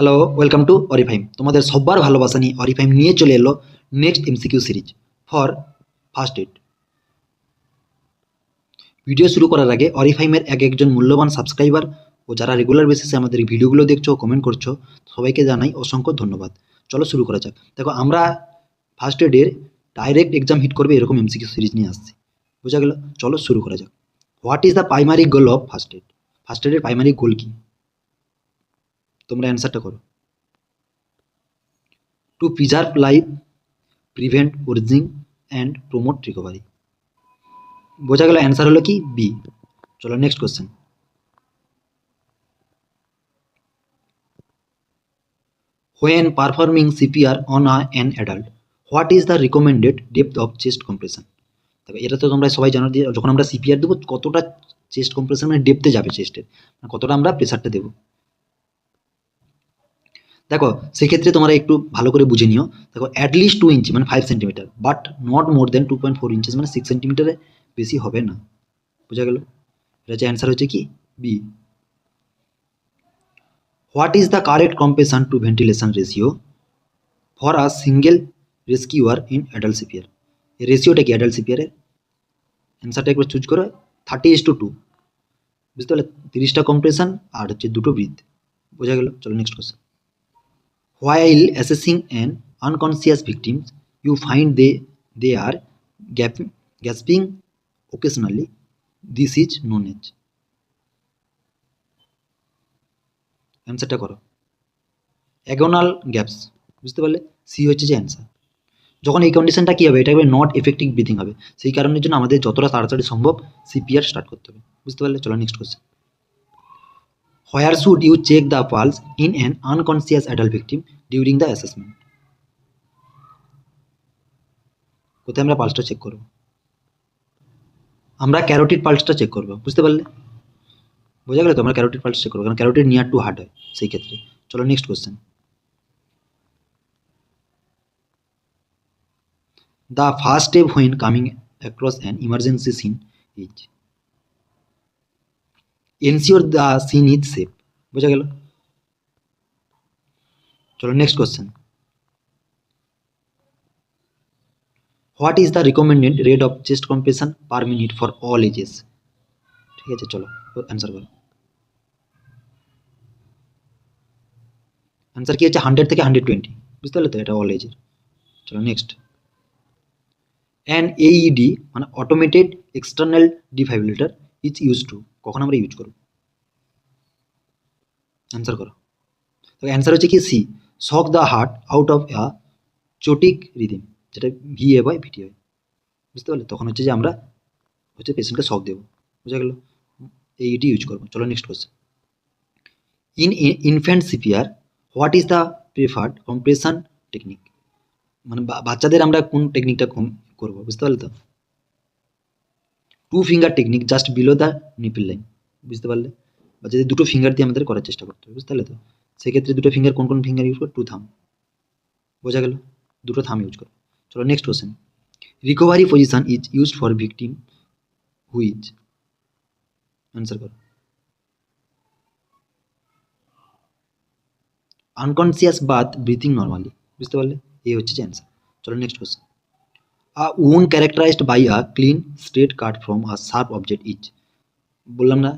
Hello, welcome to অরিফাইম। তোমাদের সবার ভালোবাসা নিয়ে অরিফাইম নিয়ে চলে এলো next MCQ series for first aid. Video শুরু করার আগে অরিফাইমের একজন মূল্যবান সাবস্ক্রাইবার ও যারা রেগুলার বেসিসে আমাদের ভিডিওগুলো দেখছো, কমেন্ট করছো, সবাইকে জানাই অসংখ্য ধন্যবাদ। চলো শুরু করা যাক। দেখো, আমরা ফার্স্ট এডের ডাইরেক্ট এক্সাম হিট করবে এরকম এমসিকিউ সিরিজ নিয়ে আসছি, বোঝা গেল? চলো শুরু করা যাক। What is the primary goal of first aid? First এডের প্রাইমারি গোল কি? তোমরা অ্যান্সারটা করো। To preserve life, prevent worsening and promote recovery. বোঝা গেল? অ্যান্সার হলো কি বি। চলো next question. When performing CPR on an adult, what is the recommended depth of chest compression? দেখো, এটা তো তোমরা সবাই জানো যে যখন আমরা সিপিআর দেবো কতটা চেস্ট কম্প্রেশন মানে ডেপথে যাবে চেস্টের, কতটা আমরা প্রেসারটা দেবো। দেখো, সেক্ষেত্রে তোমরা একটু ভালো করে বুঝে নিও। দেখো, অ্যাটলিস্ট 2 ইঞ্চি মানে 5 centimetre, but not more than 2.4 inches মানে 6 সেন্টিমিটারে বেশি হবে না। বোঝা গেল? এটা হচ্ছে অ্যান্সার হচ্ছে কি B. What is the correct compression to ventilation ratio for a single rescuer in adult CPR? এই রেশিওটা কি অ্যাডাল্ট সিপিআরের? অ্যান্সারটা একবার চুজ করো। 30:2, বুঝতে পারলে? 30টা কম্প্রেশন আর হচ্ছে 2টো ব্রিথ। বোঝা গেল? চলো next question. While assessing an unconscious victim, you find they are gasping occasionally. This is known as. অ্যান্সারটা করো। অ্যাগোনাল গ্যাপস, বুঝতে পারলে? সি হচ্ছে যে অ্যান্সার। যখন এই কন্ডিশনটা কী হবে, এটা হবে নট এফেক্টিভ ব্রিথিং হবে, সেই কারণের জন্য আমাদের যতটা তাড়াতাড়ি সম্ভব সিপিআর স্টার্ট করতে হবে। বুঝতে পারলে? চলো next question. Where should you check the pulse in an unconscious adult victim during the assessment? কোথায় আমরা পালসটা চেক করব? আমরা ক্যারোটিড পালসটা চেক করব। বুঝতে পারলে? বোঝা গেল তো? আমরা ক্যারোটিড পালস চেক করবো, কারণ ক্যারোটিড নিয়ার টু হার্ট হয় সেই ক্ষেত্রে। চলো next question. The first step when coming across an emergency scene is. Ensure the scene is safe. বোঝা গেল? চলো next question. What is the recommended rate of chest compression per minute for all ages? ঠিক আছে, চলো answer করো। Answer কি হচ্ছে 100 থেকে 120। বুঝতে পারলে তো? এটা অল এজের। চলো নেক্সট। অ্যান এইইডি মানে automated external defibrillator is use two, কখন আমরা ইউজ করব? অ্যান্সার করো। তো অ্যান্সার হচ্ছে কি C, shock the heart out of a chaotic rhythm, যেটা ভিএ বাই ভিটি হয়। বুঝতে পারলে? তখন হচ্ছে যে আমরা হচ্ছে পেশেন্টকে শক দেবো। বুঝা গেল? এইইডি ইউজ করবো। চলো next question. In infant CPR what is the preferred compression technique? মানে বাচ্চাদের আমরা কোন টেকনিকটা করবো? বুঝতে পারলে তো? 2 finger technique just below the nipple line. বুঝতে পারলে? বাচ্চাদের 2টো ফিঙ্গার দিয়ে আমাদের করার চেষ্টা করতে হবে। বুঝতে পারলে তো? সেক্ষেত্রে 2টো ফিঙ্গার কোন কোন ফিঙ্গার ইউজ করবো? 2 থাম। বোঝা গেল? 2টো থাম ইউজ করবো। চলো next question. Recovery position is used for victim which? Answer করো। Unconscious but breathing normally. বুঝতে পারলে? এই হচ্ছে যে অ্যান্সার। চলো next question. A wound characterized by a clean straight cut from a sharp object is, বললাম না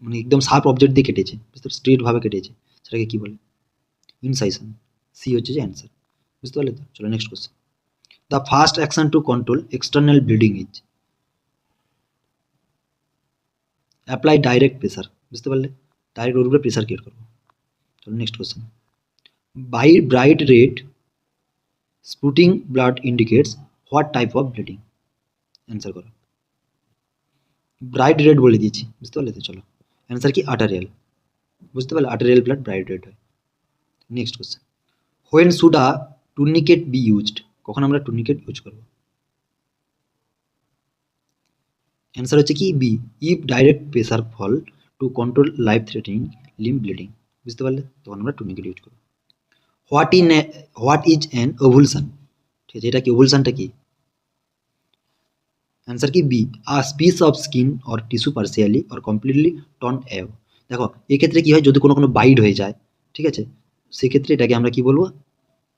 মানে একদম শার্প অবজেক্ট দিয়ে কেটেছে, বুঝতে পারলে? স্ট্রেট ভাবে কেটেছে, সেটাকে কি বলে? ইনসাইশন। সি হচ্ছে যে অ্যান্সার। বুঝতে পারলে তো? চলো next question. The first action to control external bleeding is, apply direct pressure. বুঝতে পারলে? ডাইরেক্ট ওর উপরে প্রেসার ক্রিয়েট করবো। চলো next question. Bright red spurting blood indicates what type of bleeding? Answer করো। ব্রাইট রেড বলে দিয়েছি। বুঝতে পারলে তো? চলো অ্যান্সার কি আর্টারিয়াল। বুঝতে পারলে? আর্টারিয়াল ব্লাড ব্রাইট রেড হয়। Next question. When should a tourniquet be used? কখন আমরা টুর্নিকেট ইউজ করব? অ্যান্সার হচ্ছে কি B, if direct pressure fails to control life threatening limb bleeding. বুঝতে পারলে? তখন আমরা টুর্নিকেট ইউজ করব। What is an avulsion? ঠিক আছে, এটা কি? ওভুলশনটা কি? অ্যান্সার কি B, a piece of skin or tissue partially or completely torn away. দেখো, এক্ষেত্রে কী হয়, যদি কোনো বাইড হয়ে যায়, ঠিক আছে, সেক্ষেত্রে এটাকে আমরা কি বলবো,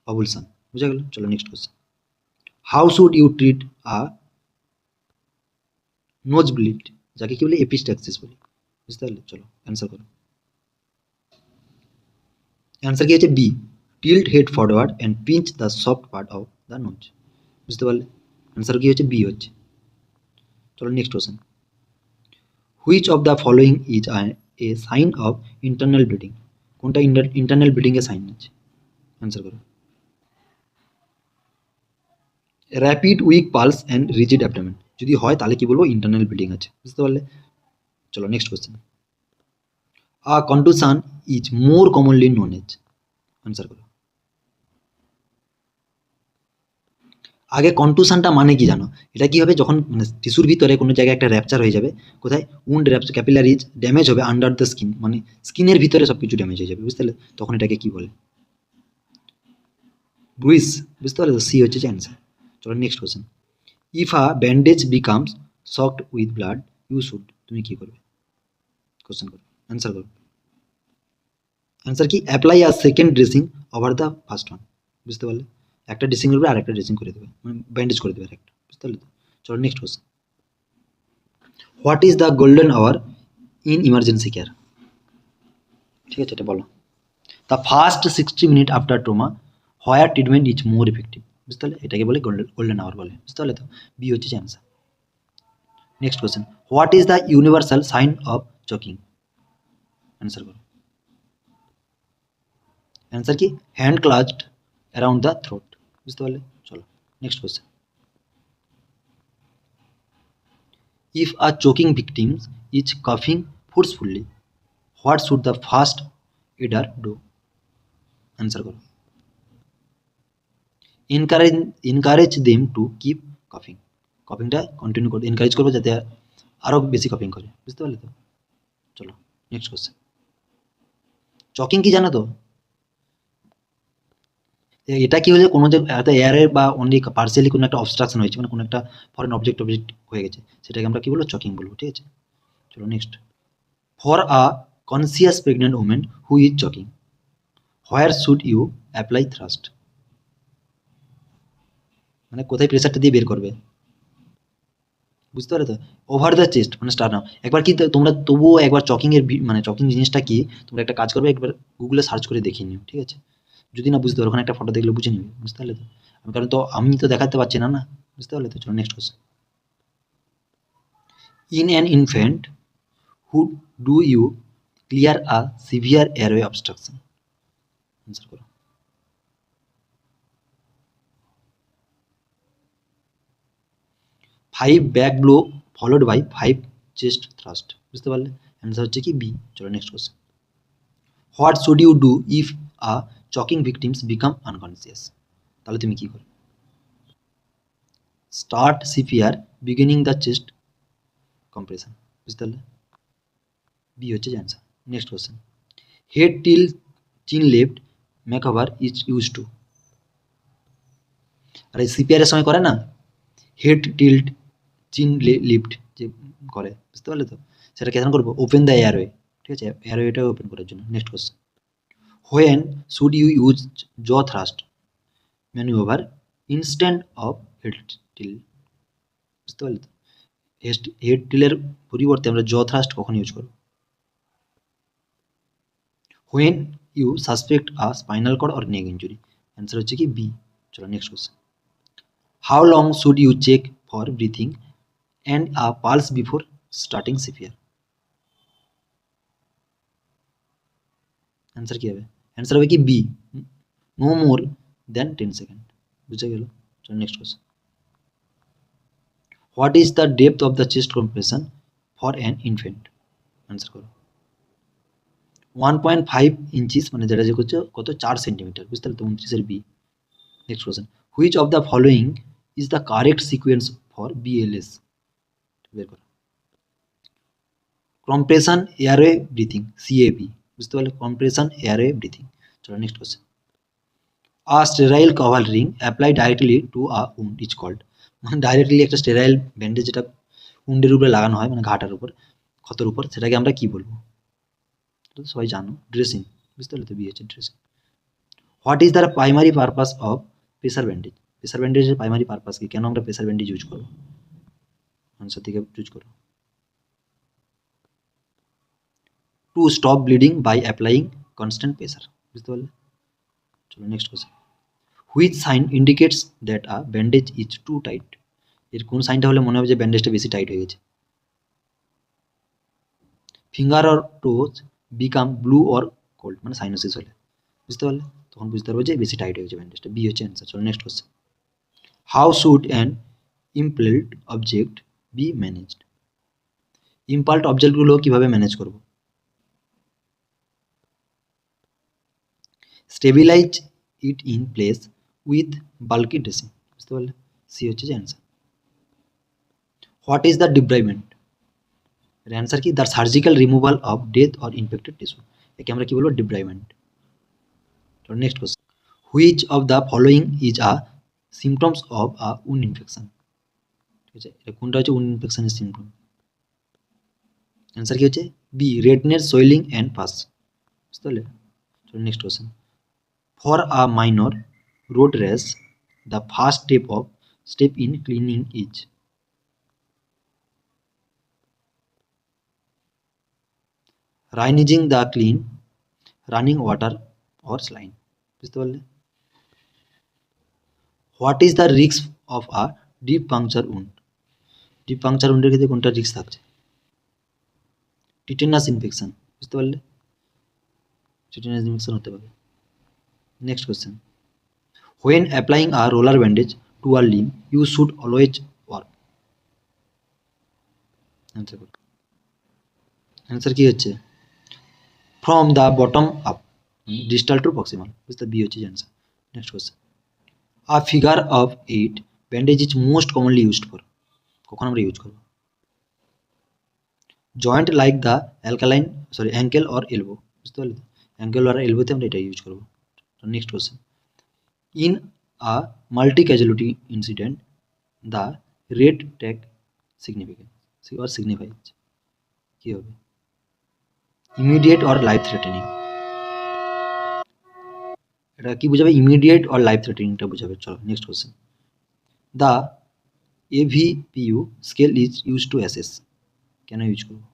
অবুলশন। বুঝা গেল? চলো next question. How should you treat a nosebleed, যাকে কি বলে এপিস্ট্যাক্সিস বলি। বুঝতে পারলে? চলো অ্যান্সার করো। অ্যান্সার কি হচ্ছে B, tilt head forward and pinch the soft part of the nose. বুঝতে পারলে? অ্যান্সার কি হচ্ছে বি হচ্ছে। চলো next question. Which of the following is a sign of internal bleeding, কোনটা ইন্টারনাল ব্লিডিং এর সাইন আছে? অ্যান্সার করো। Rapid weak pulse and rigid abdomen, যদি হয় তাহলে কি বলবো, ইন্টারনাল ব্লিডিং আছে। বুঝতে পারলে? চলো next question. A contusion is more commonly known as. Answer করো। আগে কন্টুশনটা মানে কি জানো? এটা কি হবে, যখন মানে টিস্যুর ভিতরে কোনো জায়গায় একটা র্যাপচার হয়ে যাবে, কোথায় উন্ড র্যাপচার, ক্যাপিলারিজ ড্যামেজ হবে আন্ডার দ্য স্কিন, মানে স্কিনের ভিতরে সব কিছু ড্যামেজ হয়ে যাবে। বুঝতে পারলে? তখন এটাকে কি বলে? ব্রুইস। বুঝতে পারলে? সি হচ্ছে যে অ্যান্সার। চলো next question. If a bandage becomes soaked with blood you should, তুমি কি করবে? কোশ্চেন করো, অ্যান্সার করো। অ্যান্সার কি, apply a second dressing over the first one. বুঝতে পারলে? একটা ড্রেসিং করবে আর একটা ড্রেসিং করে দেবে, মানে ব্যান্ডেজ করে দেবে একটা। বুঝতে পারলে তো? চলো next question. What is the golden hour in emergency care? ঠিক আছে, এটা বলো। The first 60 minute after trauma where treatment is more effective. বুঝতে পারলে? এটাকে বলে গোল্ডেন আওয়ার বলে। বুঝতে পারলে তো? বি হচ্ছে answer. Next question. What is the universal sign of choking? Answer করো। অ্যান্সার কি, hand clutched around the throat. বুঝতে পারলে? চলো next question. If a choking victim is কাফিং forcefully what should the first aider do? Answer করো। Encourage them to keep কাফিং, কাফিংটা continue করবে, এনকারেজ করবে যাতে আরও বেশি কাফিং করে। বুঝতে পারলে তো? চলো নেক্সট কোশ্চেন। চকিং কি জানো তো? এটা কি হলে কোনো যে এয়ারের বা অনলি পার্সিয়ালি কোনো একটা অবস্ট্রাকশন হয়েছে, মানে কোনো একটা ফরেন অবজেক্ট হয়ে গেছে, সেটাকে আমরা কি বলবো, চকিং বলবো। ঠিক আছে, চলো next. For a conscious pregnant women who is choking where should you apply thrust? মানে কোথায় প্রেসারটা দিয়ে বের করবে? বুঝতে পারলে তো? ওভার দ্য চেস্ট মানে স্টার নাও। একবার কি তোমরা তবুও একবার চকিং এর মানে চকিং জিনিসটা কি, তোমরা একটা কাজ করবে, একবার গুগলে সার্চ করে দেখিয়ে নিও। ঠিক আছে, যদি না বুঝতে পারো ওখানে একটা ফটো দেখলে বুঝে নিবে। বুঝতে পারলে তো? কারণ তো আমি তো দেখাতে পারছি না না। বুঝতে পারলে তো? চলো next question. In an infant how do you clear a severe airway obstruction? Answer করো। 5 back blow followed by 5 chest thrust. বুঝতে পারলে? অ্যান্সার হচ্ছে কি বি। চলো next question. What should you do if a choking victims become unconscious? তাহলে তুমি কি করো? Start CPR beginning the chest compression. বুঝতে পারলে? বি হচ্ছে যে answer. Next question. Head tilt chin lift manoeuvre is use two, আর এই সিপিআর এর সময় করে না, হেড টিল্ট চিন লিফট যে করে। বুঝতে পারলে তো? সেটা কেন করবো, ওপেন দ্য এয়ারওয়ে। ঠিক আছে, এয়ারওয়েটা ওপেন করার জন্য। Next question. When should you use jaw thrust manoeuvre instead of head tilt? বুঝতে পারলে তো? হেড টিলের পরিবর্তে আমরা জ থ্রাস্ট কখন ইউজ করব? When you suspect a spinal cord or neck injury. Answer হচ্ছে কি বি। চলো next question. How long should you check for breathing and a pulse before starting CPR? Answer কি হবে? অ্যান্সার হবে কি B, no more than 10 second. বুঝে গেল? চলো next question. What is the depth of the chest compression for an infant? Answer করো। 1.5 inches, মানে যেটা যে হচ্ছে কত, 4 সেন্টিমিটার। বুঝতে পারলে তো? 29-এর B. Next question. Which of the following is the correct sequence for BLS? বের করো। Compression airway breathing, CAB. বুঝতে পারলে? Compression airway breathing. চলো next question. A sterile covering applied directly to a wound is called, মানে directly একটা sterile bandage যেটা উন্ডের উপরে লাগানো হয়, মানে ঘাটার উপর, ক্ষতের উপর, সেটাকে আমরা কি বলবো? তো সবাই জানো, ড্রেসিং। বুঝতে পারলে তো? বি হচ্ছে dressing. What is the primary purpose of pressure bandage? Pressure ব্যান্ডেজের প্রাইমারি পারপাস কি? কেন আমরা প্রেসার ব্যান্ডেজ ইউজ করবো? আনসার থেকে চুজ করো। To stop bleeding by applying constant pressure. বুঝতে পারলে? চলো next question. Which sign indicates that a bandage is too tight? এর কোন সাইনটা হলে মনে হবে যে ব্যান্ডেজটা বেশি টাইট হয়ে গেছে? Finger or টোজ become blue or cold, মানে সাইনোসিস হলে। বুঝতে পারলে? তখন বুঝতে পারবো যে বেশি টাইট হয়ে গেছে ব্যান্ডেজটা। বি হচ্ছে অ্যান্সার। চলো next question. How should an impaled object be managed? Impaled অবজেক্টগুলো কিভাবে ম্যানেজ করবো? Stabilise it in place with bulky dressing. বুঝতে পারলে? সি হচ্ছে যে answer. What is the debridement? এর অ্যান্সার কি? The surgical removal of dead or infected tissue. একে আমরা কি বলবো? Debridement. Next question. Which of the following is a symptoms of a wound infection? ঠিক আছে, এটা কোনটা হচ্ছে উন্ড ইনফেকশনের সিমটম? অ্যান্সার কি হচ্ছে? B redness, swelling and pus. বুঝতে পারলে? Next question. For a minor road rash the first step in cleaning is? Rinsing the clean, running water or saline. বুঝতে পারলে? What is the risk of a deep puncture wound? Deep puncture উন্ডের ক্ষেত্রে কোনটা risk থাকছে? Tetanus infection. বুঝতে পারলে? Tetanus infection হতে পারে। Next question. When applying a roller bandage to a limb you should always work? Answer করো। Answer কি হচ্ছে? From the bottom up, distal to proximal. বুঝতে? বি হচ্ছে answer. Next question. A figure of 8 bandage is most commonly used for? কখন আমরা use করবো? Joint like the ankle or elbow. বুঝতে পারলে? অ্যাঙ্কেল আর এলবোতে আমরা এটা ইউজ করবো। Next question. In a multi casualty incident the red tag signifies কি হবে? Immediate or life threatening. এটা কি বোঝাবে? ইমিডিয়েট অর লাইফ থ্রেটেনিংটা বোঝাবে। চলো next question. The AVPU scale is use to assess. কেন ইউজ করবো?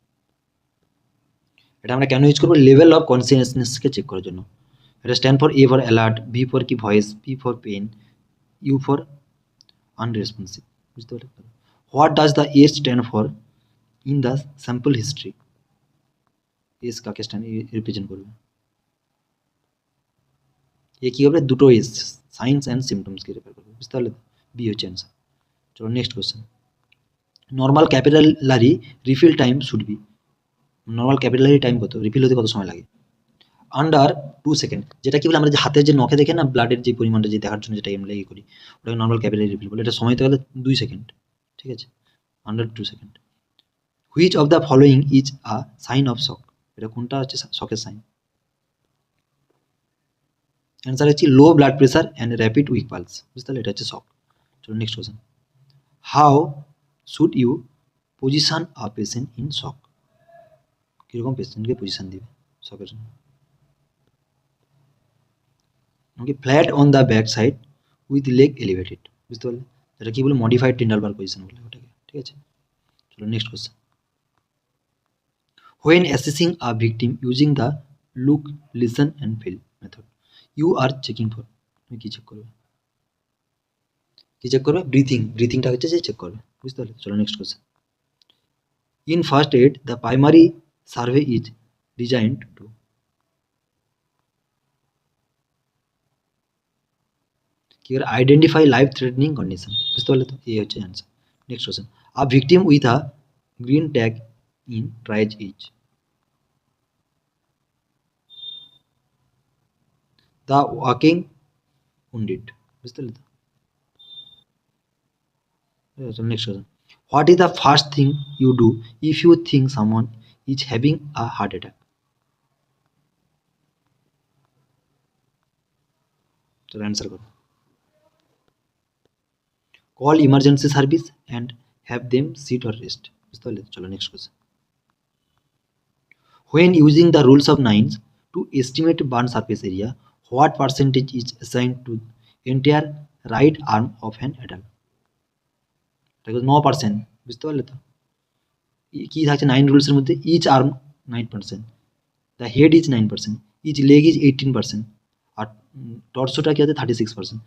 এটা আমরা কেন ইউজ করবো? লেভেল অফ কনসিয়াসনেসকে চেক করার জন্য। এটা stand for A for alert, V for কি voice, P for pain, U for unresponsive. বুঝতে পারলে? What does the S stand for in the SAMPLE history? S কাকে রিপ্রেজেন্ট করবে? এ কি হবে? দুটো এজ, সাইন্স অ্যান্ড সিমটমসকে রেফার করবে। বুঝতে পারলে? বি হচ্ছে অ্যান্সার। চলো next question. Normal capillary refill time should be? Normal capillary time কত? রিফিল হতে কত সময় লাগে? Under 2 second. যেটা কি বলে? আমরা যে হাতের যে নখে দেখে না ব্লাডের যে পরিমাণটা যে দেখার জন্য যেটা এমনি করি, ওটাকে নর্মাল ক্যাপিলারি রিফিল বলে। এটা সময় হতে গেলে 2 সেকেন্ড। ঠিক আছে, under 2 second. Which of the following is a sign of shock? এটা কোনটা হচ্ছে শকের সাইন? অ্যান্সার হচ্ছে low blood pressure and rapid weak pulse. বুঝতে পারলে? এটা হচ্ছে শক। চলো next question. How should you position a patient in shock? কীরকম পেশেন্টকে পজিশন দিবে শকের জন্য? Okay, flat on the back side with leg elevated. বুঝতে পারলে? এটা কি বলে? মডিফাইড টিন্ডালবার পজিশন বলে ওটাকে। ঠিক আছে, চলো next question. When assessing a victim using the look, listen and feel method you are checking for? তুমি কী চেক করবে? কী চেক করবে? ব্রিথিংটা হচ্ছে যে চেক করবে। বুঝতে পারলে? চলো next question. In first aid the primary survey is designed to? কি করে? Identify life threatening condition. বুঝতে পারলে? তো এই হচ্ছে answer. Next question. A victim with a green tag in triage is? The walking wounded. বুঝতে পারলে? তো next question. What is the first thing you do if you think someone is having a heart attack? চলো answer করো। Call emergency service and have them sit or rest. বুঝতে পারলে? চলো next question. When using the rules of nines to estimate burn surface area what percentage is assigned to entire right arm of an adult? এটা 9%, বুঝতে পারলে তো? কি থাকছে 9 রুলসের মধ্যে? Each arm 9%, the head is 9%, each leg is 18%, আর টর্সোটা কি আছে 36%,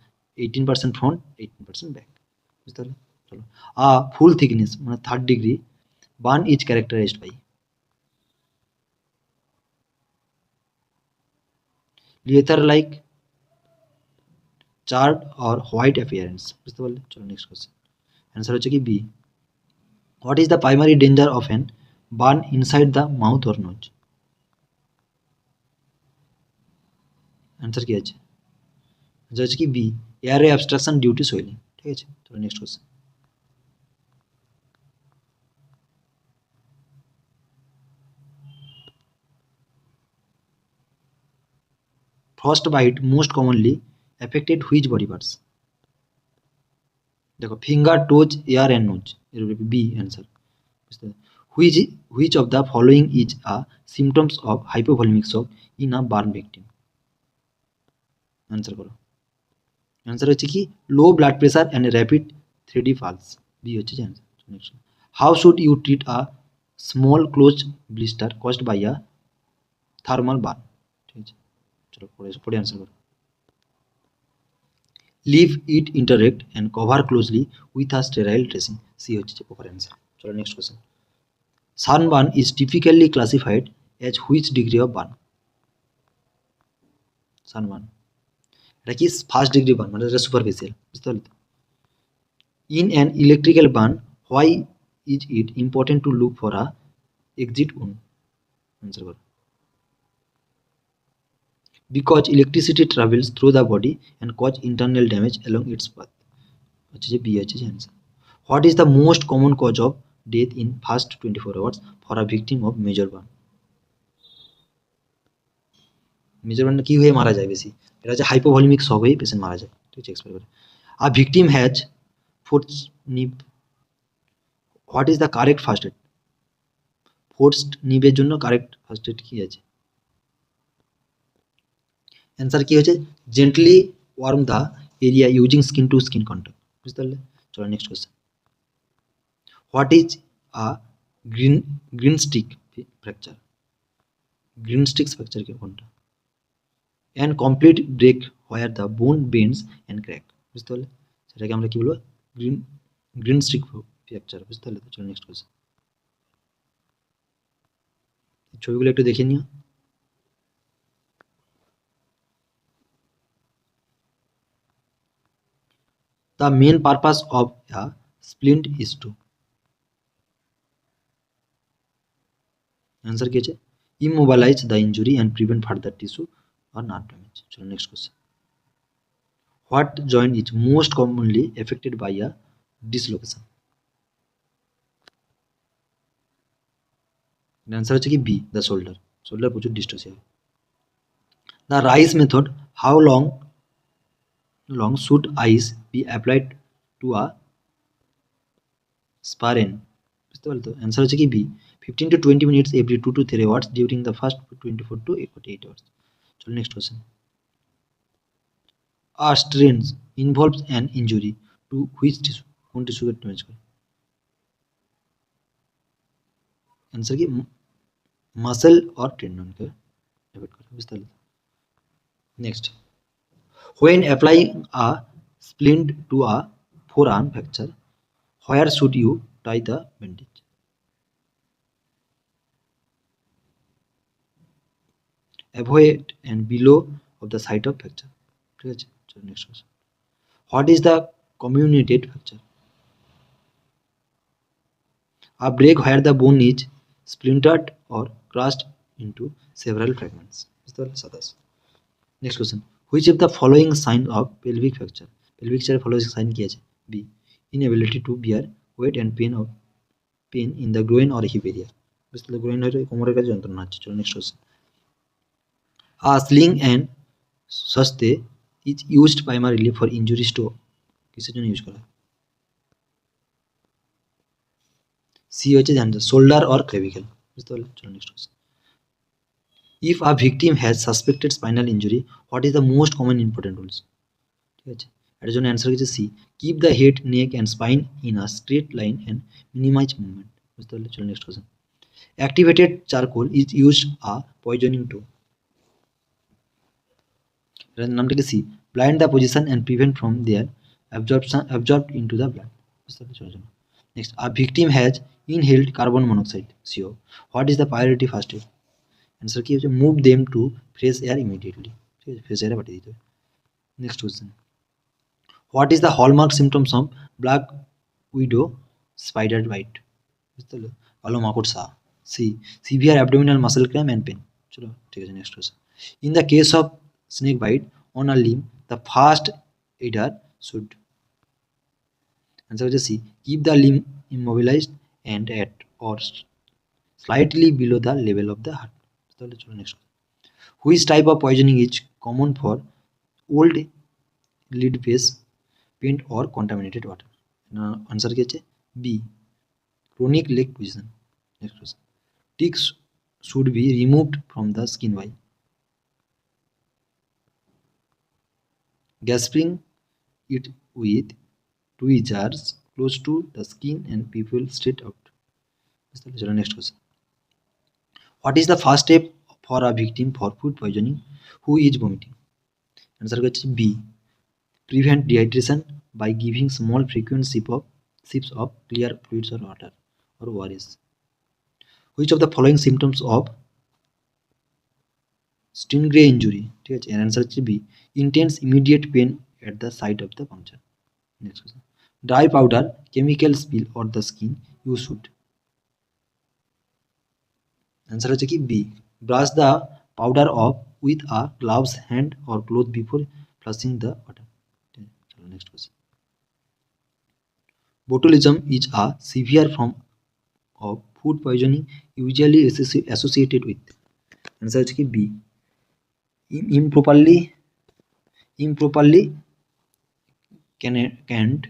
18% ফ্রন্ট, 18% ব্যাক, বুঝতে পারলে? চলো, ফুল থিকনেস মানে 3rd degree burn is characterised by leather like, charred or white appearance, বুঝতে পারলে? চলো নেক্সট কোশ্চেন। অ্যান্সার হচ্ছে কি B. What is the primary danger of an burn inside the mouth or nose? Answer কি আছে? Answer হচ্ছে কি B, airway obstruction due to swelling. ঠিক আছে, চলো next question. Frostbite most commonly affected which body parts? দেখো, finger, toes, ear and nose, এর B answer, বুঝতে পারলে? Which which of the following is a symptoms of hypovolaemic shock in a burn victim? Answer করো। Answer হচ্ছে কি low blood pressure and rapid 3D pulse, B হচ্ছে যে answer. Next, how should you treat a small close blister caused by a thermal burn? ঠিক আছে, চলো পড়ে answer করো। Leave it intact and cover closely with a sterile dressing, C হচ্ছে যে proper answer. চলো next question. Sunburn is typically classified as which degree of burn? Sunburn এটা কি 1st ডিগ্রি বার্ন, মানে এটা সুপারফিশিয়াল, বুঝতে পারলে? In an electrical burn, why is it important to look for a exit wound? Answer করো। Because electricity travels through the body and cause internal damage along its path, হচ্ছে যে B হচ্ছে যে answer. What is the most common cause of death in first 24 hours for a victim of major burn? Major burn কি হয়ে মারা যায় বেশি? এটা হচ্ছে হাইপোভলিমিক শক হয়ে পেশেন্ট মারা যায়, ঠিক আছে, এক্সপায়ার করে। A victim has forced nip. What is the correct first aid? ফোর্সড নিবের জন্য কারেক্ট ফার্স্ট এড কি আছে? অ্যান্সার কি হচ্ছে gently warm the area using skin to skin contact, বুঝতে পারলে? চলো next question. What is a green green stick fracture? Green sticks fracture কি কোনটা? And complete break where the bone bends and crack, বুঝতে পারলে? সেটাকে আমরা কি বলবো? গ্রিন গ্রিন স্টিক ফ্র্যাকচার, বুঝতে পারলে? চলো নেক্সট কোয়েশ্চেন। ছবিগুলো একটু দেখে নিও। The main purpose of a splint is to, answer কি আছে? Immobilize the injury and prevent further tissue or nerve damage. চলো next question. What joint is most commonly affected by a dislocation? Answer হচ্ছে কি B, the shoulder. shoulder প্রচুর ডিস্টোসিয়া হয়। The rise method, how long should ice be applied to a sprain? বুঝতে পারলে তো? Answer হচ্ছে কি B, 15 to 20 minutes every 2 to 3 hours during the first 24 to 48 hours. চলো next question. A strain involves an injury to which tissue? কোন টিস্যুকে damage করে? Answer কি muscle or টেন্ডনকে effect করে, বুঝতে পারলে? Next, when applying a splint to a forearm fracture, where should you tie the bandage? Avoid and below of the site of fracture, ঠিক আছে। চলো next question. What is the comminuted fracture? A break where the bone is splintered or crushed into several fragments, বুঝতে পারলে? 27। Next question. Which of the following sign of pelvic fracture? pelvic fracture following sign কি আছে? B, inability to bear weight and pain in the groin or hip area, বুঝতে পারলে? groin হয়তো কোমরের কাছে যন্ত্রণা হচ্ছে। চলো next question. A sling and saste is used primarily for injuries to, কিসের জন্য ইউজ করা? সি হচ্ছে জানতো শোল্ডার অর ক্লেভিকেল, বুঝতে পারলে? চলো next question. if a victim has suspected spinal injury, what is the most common important rules? ঠিক আছে, এটার জন্য অ্যান্সার হচ্ছে C, keep the head, neck and spine in a straight line and minimise movement. বুঝতে পারলে? চলো next question. Activated charcoal is use a poisoning to, এটার নামটা কি C, blind the position and prevent from their absorbed into the blood. বুঝতে পারলে? চলো চলো next. A victim has inhaled carbon monoxide, CO, what is the priority first aid? Answer কি হচ্ছে, move them to fresh air immediately. ঠিক আছে, fresh এয়ারে পাঠিয়ে দিতে হবে। Next question, what is the hallmark symptoms of black widow spider bite? বুঝতে পারলো? কালো মাকড়সা। C, severe abdominal muscle cramp and pain. চলো ঠিক আছে, next question. In the case of snake bite on a limb, the first aider should, answer হচ্ছে C, keep the limb immobilised and at or slightly below the level of the heart. তাহলে চলো next. Which type of poisoning is common for old lead base paint or contaminated water? Answer কি হচ্ছে B, chronic lead poisoning. Next question, ticks should be removed from the skin by gasping it with tweezers close to the skin and people straight out. তাহলে চলো next question, what is the first step for a victim for food poisoning who is vomiting? Answer হচ্ছে B, prevent dehydration by giving small frequent sips of clear fluids or water or ORS. Which of the following symptoms of stingray injury? ঠিক আছে, এর answer হচ্ছে B, intense immediate pain at the site of the puncture. Next question, dry powder chemical spill on the skin you should, answer হচ্ছে কি B, brush the powder off with a gloves hand or cloth before flushing the water. চলো next question, botulism is a severe form of food poisoning usually associated with, answer হচ্ছে কি B, improperly canned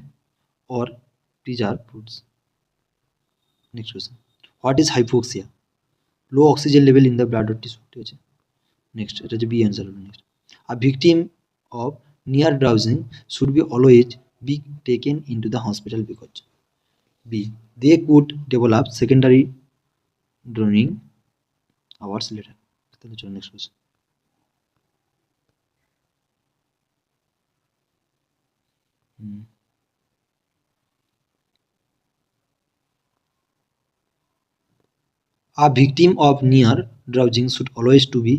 or preserved foods. Next question, what is hypoxia? Low oxygen level in the blood or tissue. ঠিক আছে, next, এটা হচ্ছে B answer হলো। Next, a victim of near drowning should be always be taken into the hospital because B, they could develop secondary drowning hours later. তাহলে চলো next question, a victim of near drowning should always to be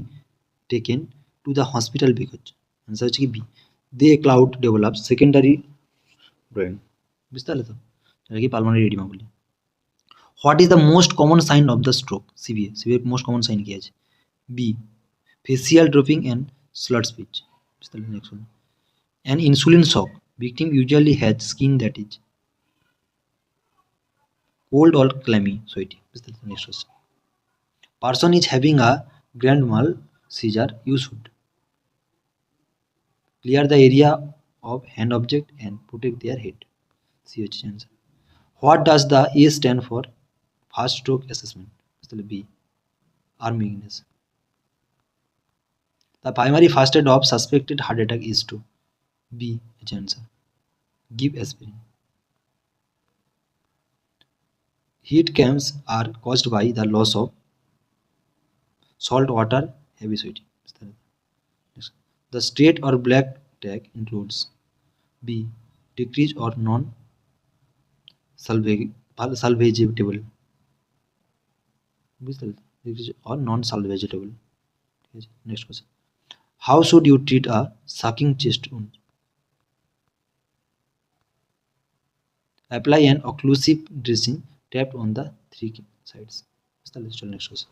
taken to the hospital because answer হচ্ছে কি B, they cloud develop secondary drowning. বুঝতে পারলে তো? এটা কি pulmonary oedema বলে। What is the most common sign of the stroke? সিভিএর most common sign কি আছে? B, facial dropping and slurred speech. বুঝতে পারলে? নেক্সট one, an insulin shock victim usually has skin that is cold or clammy, sweaty. বুঝতে পারলে? Next question, person is having a grand mal seizure you should clear the area of hand object and protect their head. C হচ্ছে answer. What does the A stand for? First stroke assessment. তাহলে B, Arminius. The primary first aid of suspected heart attack is to B is answer. Give aspirin. Heat cramps are caused by the loss of salt water heavy sweating. The straight or black tag includes B, decrease or non salvageable. Decrease or non salvageable. Next question, how should you treat a sucking chest wound? Apply an occlusive dressing tapped on the 3 sides. Next question,